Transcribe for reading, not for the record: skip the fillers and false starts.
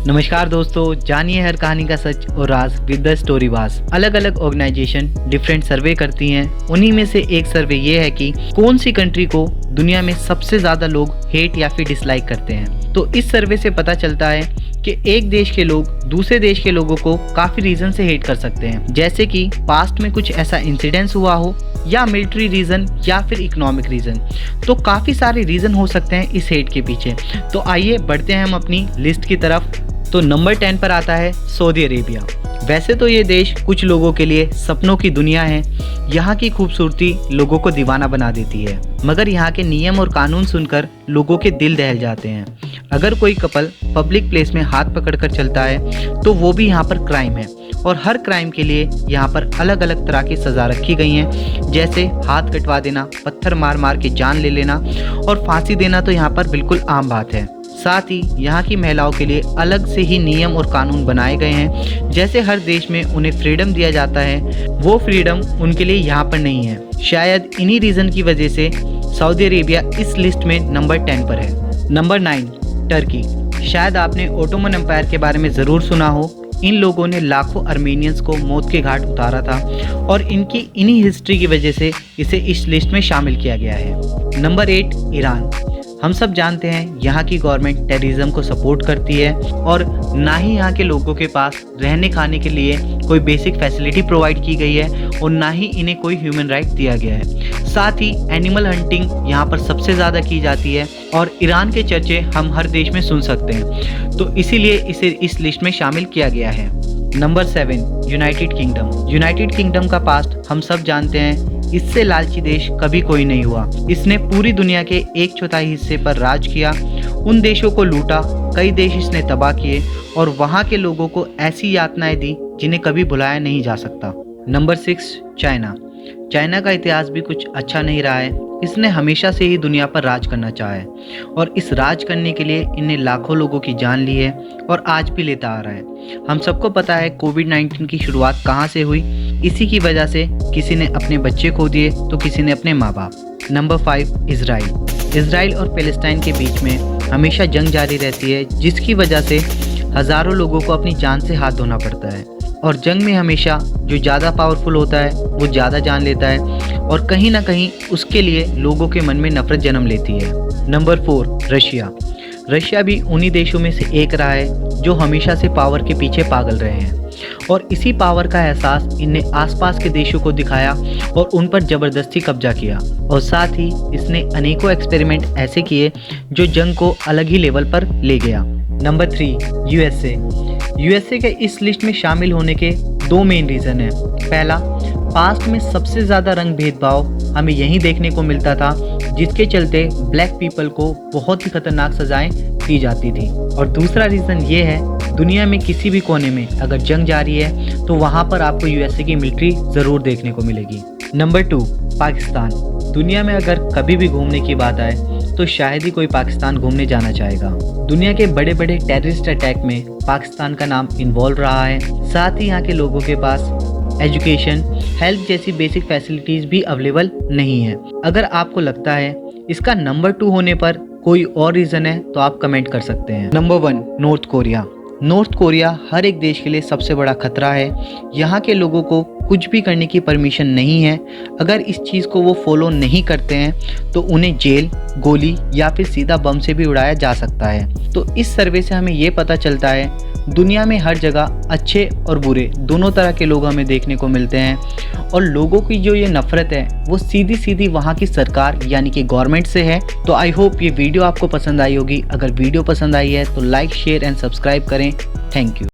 नमस्कार दोस्तों, जानिए हर कहानी का सच और राज विद द स्टोरी बास। अलग अलग ऑर्गेनाइजेशन डिफरेंट सर्वे करती हैं। उन्हीं में से एक सर्वे ये है कि कौन सी कंट्री को दुनिया में सबसे ज्यादा लोग हेट या फिर डिसलाइक करते हैं। तो इस सर्वे से पता चलता है कि एक देश के लोग दूसरे देश के लोगों को काफी रीजन से हेट कर सकते हैं, जैसे कि पास्ट में कुछ ऐसा इंसिडेंस हुआ हो, या मिलिट्री रीजन, या फिर इकोनॉमिक रीजन। तो काफी सारे रीजन हो सकते हैं इस हेट के पीछे। तो आइए बढ़ते हैं हम अपनी लिस्ट की तरफ। तो नंबर 10 पर आता है सऊदी अरेबिया। वैसे तो ये देश कुछ लोगों के लिए सपनों की दुनिया है। यहाँ की खूबसूरती लोगों को दीवाना बना देती है, मगर यहाँ के नियम और कानून सुनकर लोगों के दिल दहल जाते हैं। अगर कोई कपल पब्लिक प्लेस में हाथ पकड़कर चलता है तो वो भी यहाँ पर क्राइम है, और हर क्राइम के लिए यहाँ पर अलग अलग तरह की सज़ा रखी गई हैं, जैसे हाथ कटवा देना, पत्थर मार मार के जान ले लेना और फांसी देना तो यहाँ पर बिल्कुल आम बात है। साथ ही यहाँ की महिलाओं के लिए अलग से ही नियम और कानून बनाए गए हैं। जैसे हर देश में उन्हें फ्रीडम दिया जाता है, वो फ्रीडम उनके लिए यहाँ पर नहीं है। शायद इन्हीं रीज़न की वजह से सऊदी अरेबिया इस लिस्ट में नंबर 10 पर है। Number 9 Turkey. शायद आपने ओटोमन एम्पायर के बारे में ज़रूर सुना हो। इन लोगों ने लाखों अर्मेनियंस को मौत के घाट उतारा था, और इनकी इन्हीं हिस्ट्री की वजह से इसे इस लिस्ट में शामिल किया गया है। Number 8 Iran. हम सब जानते हैं यहाँ की गवर्नमेंट टेररिज्म को सपोर्ट करती है, और ना ही यहाँ के लोगों के पास रहने खाने के लिए कोई बेसिक फैसिलिटी प्रोवाइड की गई है, और ना ही इन्हें कोई ह्यूमन राइट दिया गया है। साथ ही एनिमल हंटिंग यहाँ पर सबसे ज़्यादा की जाती है, और ईरान के चर्चे हम हर देश में सुन सकते हैं। तो इसीलिए इसे इस लिस्ट में शामिल किया गया है। Number 7 United kingdom. United kingdom का पास्ट हम सब जानते हैं। इससे लालची देश कभी कोई नहीं हुआ। इसने पूरी दुनिया के 1/4 हिस्से पर राज किया, उन देशों को लूटा, कई देश इसने तबाह किए, और वहाँ के लोगों को ऐसी यातनाएं दी जिन्हें कभी भुलाया नहीं जा सकता। Number 6 China. चाइना का इतिहास भी कुछ अच्छा नहीं रहा है। इसने हमेशा से ही दुनिया पर राज करना चाहा है, और इस राज करने के लिए इन्हें लाखों लोगों की जान ली है, और आज भी लेता आ रहा है। हम सबको पता है कोविड-19 की शुरुआत कहाँ से हुई। इसी की वजह से किसी ने अपने बच्चे खो दिए तो किसी ने अपने माँ बाप। Number 5 Israel. इजराइल और पैलेस्टाइन के बीच में हमेशा जंग जारी रहती है, जिसकी वजह से हज़ारों लोगों को अपनी जान से हाथ धोना पड़ता है। और जंग में हमेशा जो ज़्यादा पावरफुल होता है वो ज़्यादा जान लेता है, और कहीं ना कहीं उसके लिए लोगों के मन में नफरत जन्म लेती है। Number 4 Russia. रशिया भी उन्हीं देशों में से एक रहा है जो हमेशा से पावर के पीछे पागल रहे हैं, और इसी पावर का एहसास इनने आसपास के देशों को दिखाया और उन पर ज़बरदस्ती कब्जा किया। और साथ ही इसने अनेकों एक्सपेरिमेंट ऐसे किए जो जंग को अलग ही लेवल पर ले गया। Number 3 USA. यूएसए के इस लिस्ट में शामिल होने के 2 मेन रीज़न हैं। पहला, पास्ट में सबसे ज़्यादा रंग भेदभाव हमें यहीं देखने को मिलता था, जिसके चलते ब्लैक पीपल को बहुत ही खतरनाक सज़ाएं दी जाती थी। और दूसरा रीज़न ये है, दुनिया में किसी भी कोने में अगर जंग जारी है तो वहाँ पर आपको यूएसए की मिलिट्री ज़रूर देखने को मिलेगी। नंबर 2 पाकिस्तान। दुनिया में अगर कभी भी घूमने की बात आए तो शायद ही कोई पाकिस्तान घूमने जाना चाहेगा। दुनिया के बड़े बड़े टेररिस्ट अटैक में पाकिस्तान का नाम इन्वॉल्व रहा है। साथ ही यहाँ के लोगों के पास एजुकेशन, हेल्थ जैसी बेसिक फैसिलिटीज़ भी अवेलेबल नहीं है। अगर आपको लगता है इसका नंबर 2 होने पर कोई और रीज़न है तो आप कमेंट कर सकते हैं। Number 1 North Korea. North Korea हर एक देश के लिए सबसे बड़ा खतरा है। यहाँ के लोगों को कुछ भी करने की परमिशन नहीं है। अगर इस चीज़ को वो फॉलो नहीं करते हैं तो उन्हें जेल, गोली या फिर सीधा बम से भी उड़ाया जा सकता है। तो इस सर्वे से हमें ये पता चलता है दुनिया में हर जगह अच्छे और बुरे दोनों तरह के लोग हमें देखने को मिलते हैं, और लोगों की जो ये नफ़रत है वो सीधी सीधी वहाँ की सरकार यानी कि गवर्नमेंट से है। तो आई होप ये वीडियो आपको पसंद आई होगी। अगर वीडियो पसंद आई है तो लाइक, शेयर एंड सब्सक्राइब करें। Thank you.